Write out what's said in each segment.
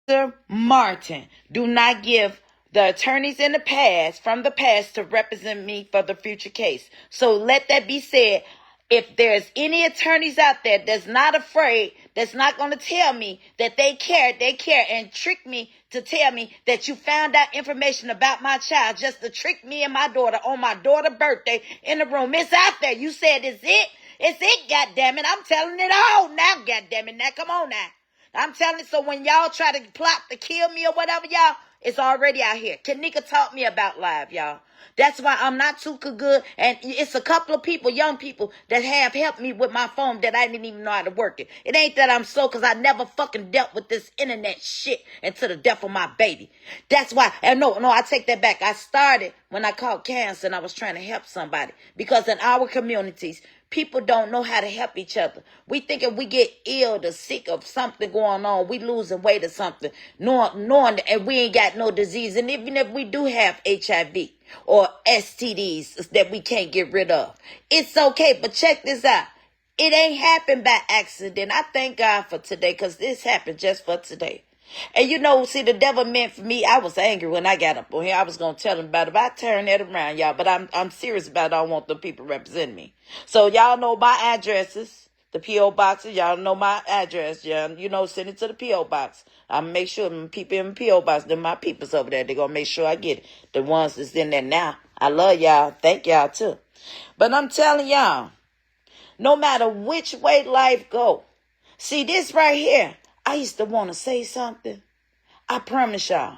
Mr. Martin, do not give the attorneys in the past, from the past, to represent me for the future case. So let that be said. If there's any attorneys out there that's not afraid, that's not going to tell me that they care, and trick me to tell me that you found out information about my child just to trick me and my daughter on my daughter's birthday in the room. It's out there. You said it's it. It's it, goddammit. I'm telling it all now, goddammit. Now, come on now. I'm telling you, so when y'all try to plot to kill me or whatever, y'all, it's already out here. Kenneka taught me about live, y'all. That's why I'm not too good. And it's a couple of people, young people, that have helped me with my phone that I didn't even know how to work it. It ain't that I'm slow, because I never fucking dealt with this internet shit until the death of my baby. That's why. And no, I take that back. I started when I caught cancer and I was trying to help somebody. Because in our communities, people don't know how to help each other. We think if we get ill or sick of something going on, we losing weight or something, knowing and we ain't got no disease. And even if we do have HIV or STDs that we can't get rid of, it's okay. But check this out. It ain't happened by accident. I thank God for today, because this happened just for today. And you know, see, the devil meant for me. I was angry when I got up on here. I was going to tell him about it. But I turned that around, y'all. But I'm serious about it. I don't want the people representing me. So y'all know my addresses, the P.O. boxes. Y'all know my address. Yeah, you know, send it to the P.O. box. I'm going to make sure the people in the P.O. box, they're my peoples over there. They're going to make sure I get it. The ones that's in there now. I love y'all. Thank y'all, too. But I'm telling y'all, no matter which way life go, see this right here, I used to want to say something. I promise y'all.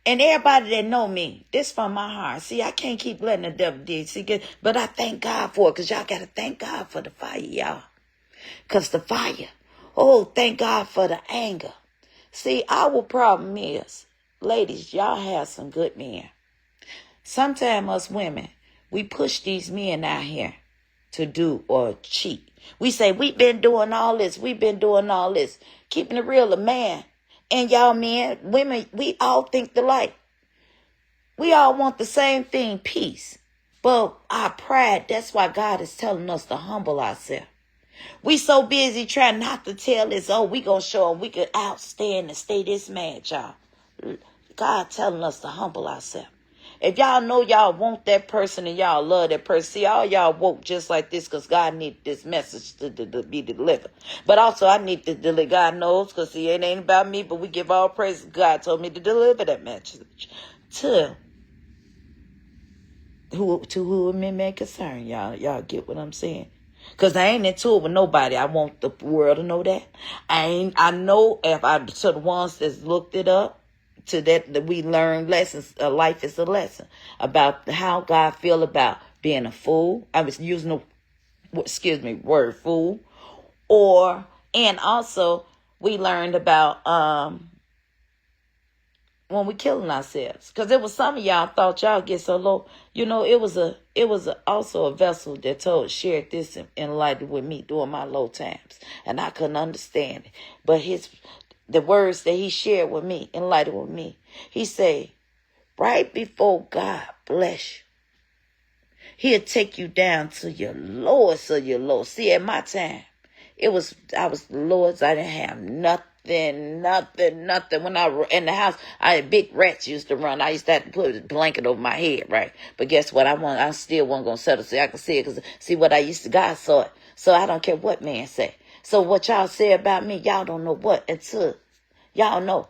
And everybody that know me, this from my heart. See, I can't keep letting the devil do it. See, but I thank God for it, because y'all got to thank God for the fire, y'all. Because the fire, oh, thank God for the anger. See, our problem is, ladies, y'all have some good men. Sometimes us women, we push these men out here to do or cheat. We say, we've been doing all this. We've been doing all this. Keeping it real, a man and y'all men, women, we all think alike. We all want the same thing, peace. But our pride, that's why God is telling us to humble ourselves. We so busy trying not to tell us, oh, we going to show them we could outstand and stay this mad, y'all. God telling us to humble ourselves. If y'all know y'all want that person and y'all love that person, see, all y'all woke just like this because God needed this message to be delivered. But also, I need to deliver. God knows, because see, it ain't about me, but we give all praise. God told me to deliver that message to who it may concern. Y'all get what I'm saying? Because I ain't into it with nobody. I want the world to know that. I know if to the ones that's looked it up, to that we learn lessons. Life is a lesson about how God feel about being a fool. I was using the word fool, and also we learned about when we killing ourselves, because there was some of y'all thought y'all get so low. You know, it was also a vessel that shared this enlightened with me during my low times, and I couldn't understand it. But the words that he shared with me, enlightened with me, he said, right before God bless you, he'll take you down to your lowest of your lowest. See, at my time, I was the lowest. I didn't have nothing. When I were in the house, I had big rats used to run. I used to have to put a blanket over my head, right? But guess what? I still wasn't going to settle so I could see it, because see what I used to, God saw it. So I don't care what man say. So what y'all say about me, y'all don't know what until y'all know.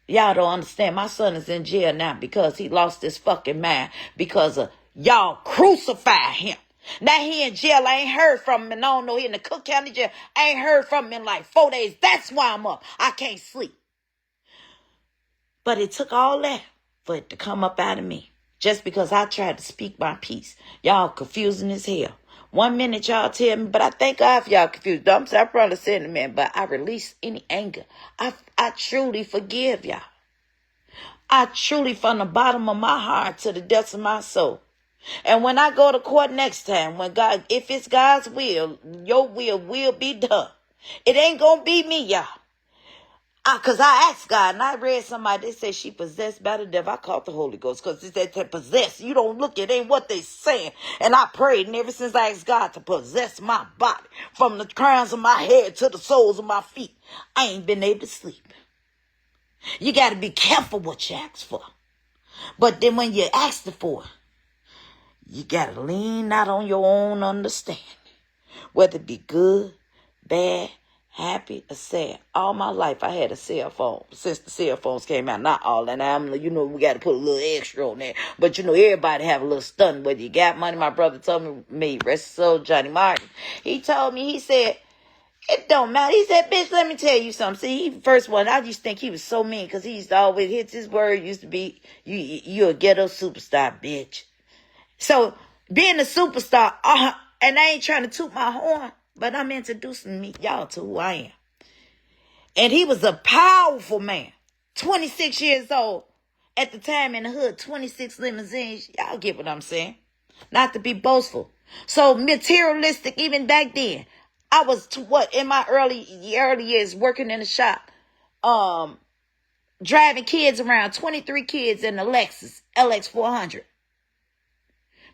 Y'all don't understand. My son is in jail now because he lost his fucking mind because of y'all crucify him. Now he in jail. I ain't heard from him. And I don't know, he in the Cook County jail. I ain't heard from him in like 4 days. That's why I'm up. I can't sleep. But it took all that for it to come up out of me. Just because I tried to speak my peace. Y'all confusing as hell. 1 minute y'all tell me, but I thank God for y'all confused. I'm sorry, I probably said it, man, but I release any anger. I truly forgive y'all. I truly, from the bottom of my heart to the depths of my soul. And when I go to court next time, if it's God's will, your will be done. It ain't gonna be me, y'all. Because I asked God, and I read somebody, they said she possessed by the devil. I called the Holy Ghost, because they said possess. You don't look, it ain't what they saying. And I prayed, and ever since I asked God to possess my body, from the crowns of my head to the soles of my feet, I ain't been able to sleep. You got to be careful what you ask for. But then when you ask for it, you got to lean not on your own understanding. Whether it be good, bad, happy, or sad. All my life I had a cell phone. Since the cell phones came out, not all. And we got to put a little extra on there. But everybody have a little stunt. Whether you got money, my brother told me, rest his soul, Johnny Martin. He told me, he said, it don't matter. He said, bitch, let me tell you something. See, first one, I used to think he was so mean because he used to always hit his word. Used to be, you a ghetto superstar, bitch. So, being a superstar, and I ain't trying to toot my horn, but I'm introducing y'all to who I am. And he was a powerful man. 26 years old. At the time in the hood, 26 limousines. Y'all get what I'm saying. Not to be boastful. So, materialistic even back then. I was, in my early years working in the shop, driving kids around, 23 kids in the Lexus, LX 400.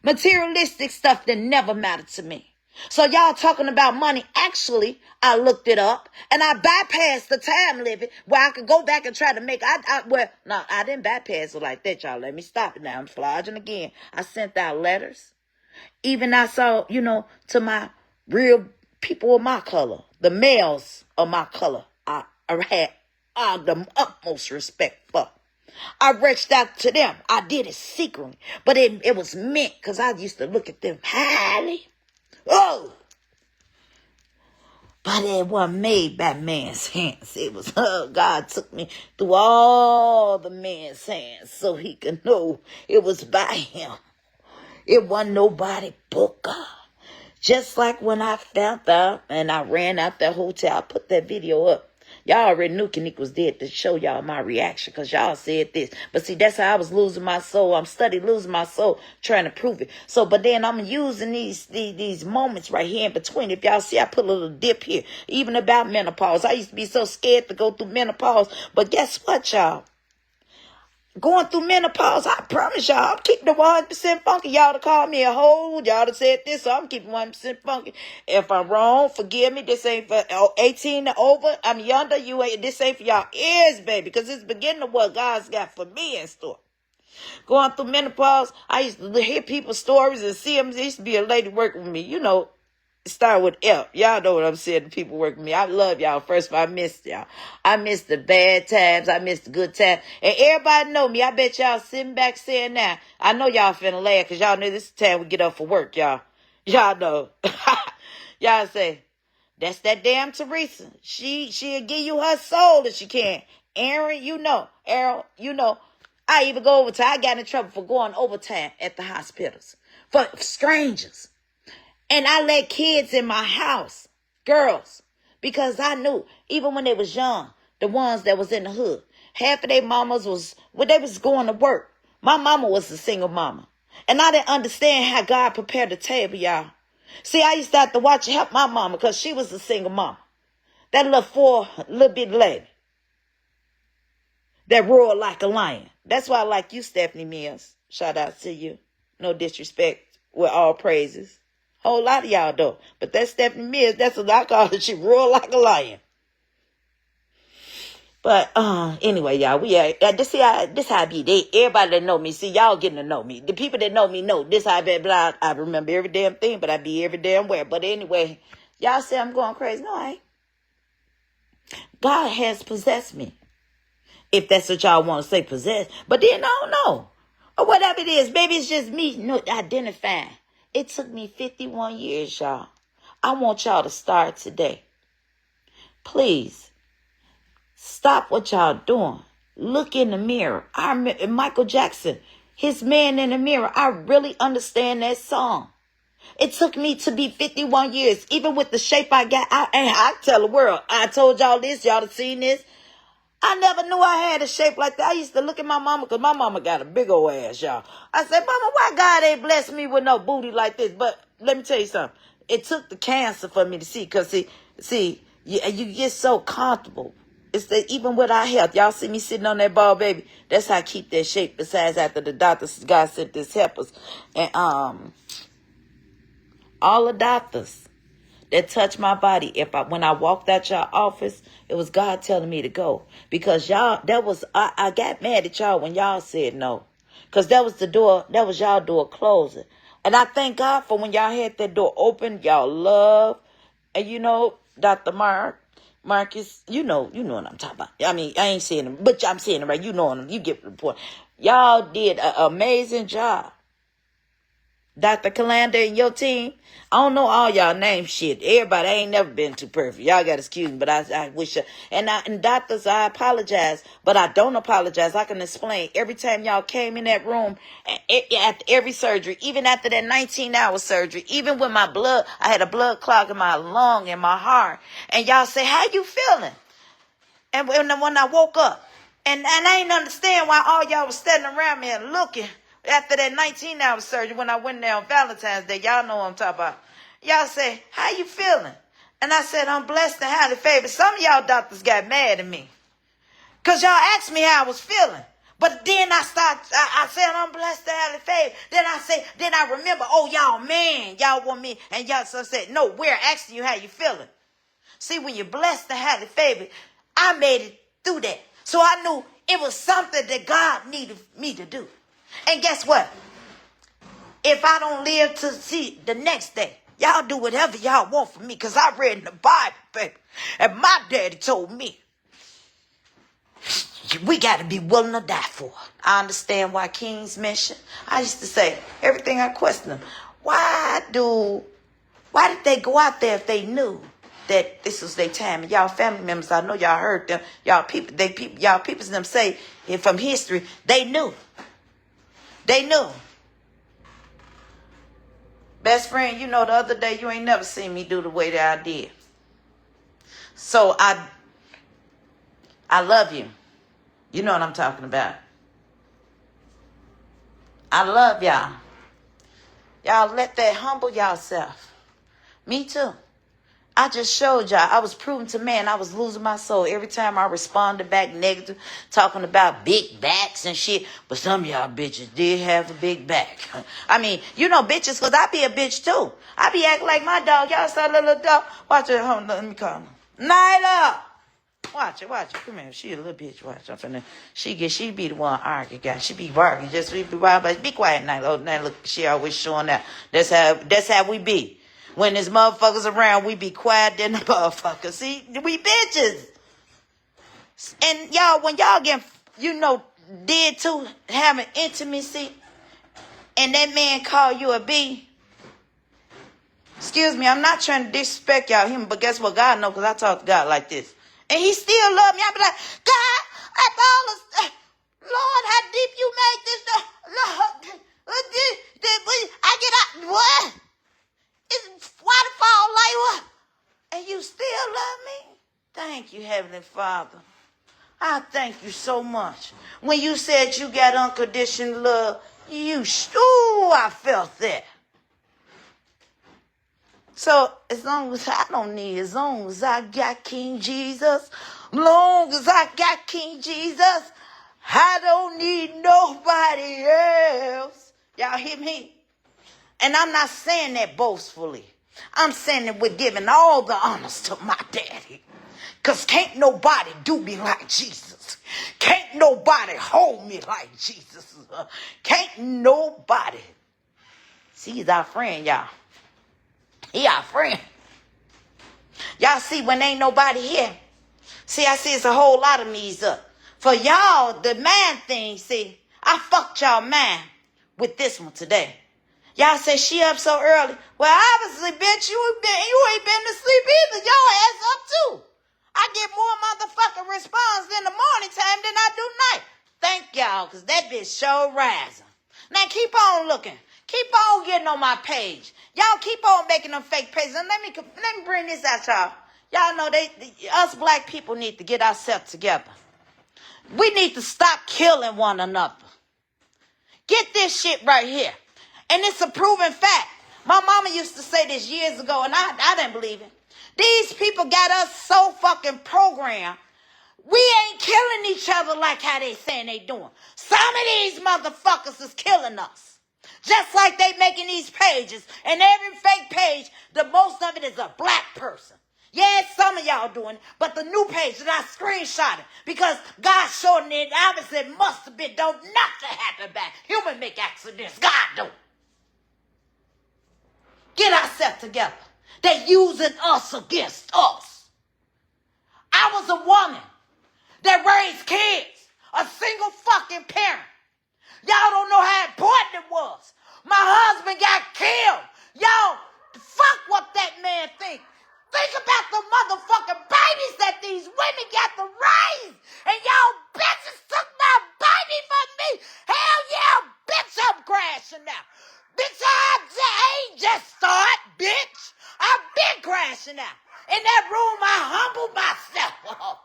Materialistic stuff that never mattered to me. So y'all talking about money. Actually, I looked it up and I bypassed the time limit where I could go back and try to make, I didn't bypass it like that, y'all. Let me stop it now. I'm flogging again. I sent out letters. Even I saw, to my real people of my color, the males of my color, I had the utmost respect for. I reached out to them. I did it secretly. But it was meant because I used to look at them highly. Oh! But it wasn't made by man's hands. It was, God took me through all the man's hands so he could know it was by him. It wasn't nobody but God. Just like when I found out and I ran out that hotel, I put that video up. Y'all already knew Kenneka was dead to show y'all my reaction because y'all said this. But see, that's how I was losing my soul. I'm studying losing my soul, trying to prove it. So, but then I'm using these moments right here in between. If y'all see, I put a little dip here, even about menopause. I used to be so scared to go through menopause. But guess what, y'all? Going through menopause, I promise y'all, I'm keeping the 100% funky. Y'all to call me a hoe. Y'all to said this, so I'm keeping 100% funky. If I'm wrong, forgive me. This ain't for 18 and over. I'm younger. This ain't for y'all ears, baby, because it's the beginning of what God's got for me in store. Going through menopause, I used to hear people's stories and see them. There used to be a lady working with me, start with F. Y'all know what I'm saying. The people working with me. I love y'all. First of all, I missed y'all. I missed the bad times. I missed the good times. And everybody know me. I bet y'all sitting back saying now. I know y'all finna laugh because y'all know this is the time we get up for work, y'all. Y'all know. Y'all say, that's that damn Teresa. She'll give you her soul if she can. Aaron, Errol, I even go overtime. I got in trouble for going overtime at the hospitals. For strangers. And I let kids in my house, girls, because I knew, even when they was young, the ones that was in the hood, half of their mamas they was going to work. My mama was a single mama. And I didn't understand how God prepared the table, y'all. See, I used to have to watch and help my mama because she was a single mama. That little bit lady that roared like a lion. That's why I like you, Stephanie Mills. Shout out to you. No disrespect, with all praises. Whole lot of y'all though. But that's Stephanie Mills. That's what I call her. She roar like a lion. But anyway, y'all, this how I be. Everybody that know me, see, y'all getting to know me. The people that know me know this how I be. I remember every damn thing, but I be every damn where. But anyway, y'all say I'm going crazy. No, I ain't. God has possessed me. If that's what y'all want to say, possessed. But then I don't know. Or whatever it is, maybe it's just me identifying. It took me 51 years, y'all. I want y'all to start today. Please, stop what y'all doing. Look in the mirror. I remember Michael Jackson, his Man in the Mirror. I really understand that song. It took me to be 51 years, even with the shape I got. I tell the world, I told y'all this, y'all have seen this. I never knew I had a shape like that. I used to look at my mama because my mama got a big old ass, y'all. I said, Mama, why God ain't blessed me with no booty like this? But let me tell you something. It took the cancer for me to see because, you get so comfortable. It's that even with our health, y'all see me sitting on that ball, baby. That's how I keep that shape. Besides, after the doctors, God sent this helpers. And all the doctors, that touched my body. When I walked out y'all office, it was God telling me to go. Because y'all, I got mad at y'all when y'all said no. Because that was y'all door closing. And I thank God for when y'all had that door open, y'all love. And Dr. Marcus, you know what I'm talking about. I mean, I ain't saying him, but I'm saying it right. You know him. You get the point. Y'all did an amazing job. Dr. Calander and your team, I don't know all y'all name shit. Everybody, I ain't never been too perfect. Y'all got to excuse me, but I wish. And doctors, I apologize, but I don't apologize. I can explain. Every time y'all came in that room, after every surgery, even after that 19-hour surgery, even when I had a blood clot in my lung and my heart, and y'all say, how you feeling? And when I woke up, and I ain't understand why all y'all was standing around me and looking. After that 19-hour surgery, when I went there on Valentine's Day, y'all know what I'm talking about. Y'all say, how you feeling? And I said, I'm blessed and highly favored. Some of y'all doctors got mad at me. Because y'all asked me how I was feeling. But then I said, I'm blessed and highly favored. Then I remember, oh, y'all, man, y'all want me. And y'all said, no, we're asking you how you feeling. See, when you're blessed and highly favored, I made it through that. So I knew it was something that God needed me to do. And guess what? If I don't live to see the next day, y'all do whatever y'all want for me. Because I read in the Bible, baby. And my daddy told me, we got to be willing to die for it. I understand why kings mention. I used to say, everything I question them. Why did they go out there if they knew that this was their time? And y'all family members, I know y'all heard them. Y'all people them say from history, they knew. They knew. Best friend, the other day you ain't never seen me do the way that I did. So I love you. You know what I'm talking about. I love y'all. Y'all let that humble yourself. Me too. I just showed y'all. I was proving to man I was losing my soul every time I responded back negative, talking about big backs and shit. But some of y'all bitches did have a big back. I mean, bitches, because I be a bitch too. I be acting like my dog. Y'all saw little dog. Watch it. Hold on, let me call her. Nyla! Watch it. Come here. She a little bitch. Watch. She be the one arguing, guys. She be barking. Just be wild, but be quiet, Nyla. Oh, now look, she always showing out. That's how we be. When there's motherfuckers around, we be quiet than the motherfuckers. See, we bitches. And y'all, when y'all get, did too, having intimacy, and that man call you a B. Excuse me, I'm not trying to disrespect y'all, but guess what? God knows, because I talk to God like this. And he still love me. I be like, God, Lord, how deep you make this. Lord, I get out. What? It's waterfall like what? And you still love me? Thank you, Heavenly Father. I thank you so much. When you said you got unconditional love, I felt that. So as long as I got King Jesus, I don't need nobody else. Y'all hear me? And I'm not saying that boastfully. I'm saying that we're giving all the honors to my daddy. Because can't nobody do me like Jesus. Can't nobody hold me like Jesus. Can't nobody. See, he's our friend, y'all. He our friend. Y'all see, when ain't nobody here. See, I see it's a whole lot of me's up. For y'all, the man thing, see, I fucked y'all man with this one today. Y'all say she up so early. Well, obviously, bitch, you ain't been to sleep either. Your ass up too. I get more motherfucking response in the morning time than I do night. Thank y'all, because that bitch show rising. Now keep on looking. Keep on getting on my page. Y'all keep on making them fake pages. And let me bring this out, y'all. Y'all know us black people need to get ourselves together. We need to stop killing one another. Get this shit right here. And it's a proven fact. My mama used to say this years ago, and I didn't believe it. These people got us so fucking programmed. We ain't killing each other like how they saying they doing. Some of these motherfuckers is killing us. Just like they making these pages, and every fake page, the most of it is a black person. Yeah, some of y'all doing it, but the new page that I screenshotted because God showed it, obviously it must have been, don't nothing happen back. Human make accidents, God don't. Get ourselves together. They using us against us. I was a woman that raised kids, a single fucking parent. Y'all don't know how important it was. My husband got killed. Y'all, fuck what that man think. Think about the motherfucking babies that these women got to raise. And y'all bitches took my baby from me. Hell yeah, bitch, I'm crashing now. Bitch, I ain't just start, bitch. I've been crashing out. In that room, I humbled myself.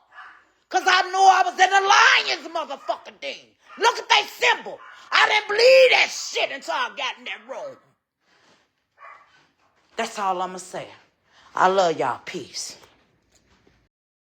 Because I knew I was in the Lions motherfucking thing. Look at that symbol. I didn't believe that shit until I got in that room. That's all I'm going to say. I love y'all. Peace.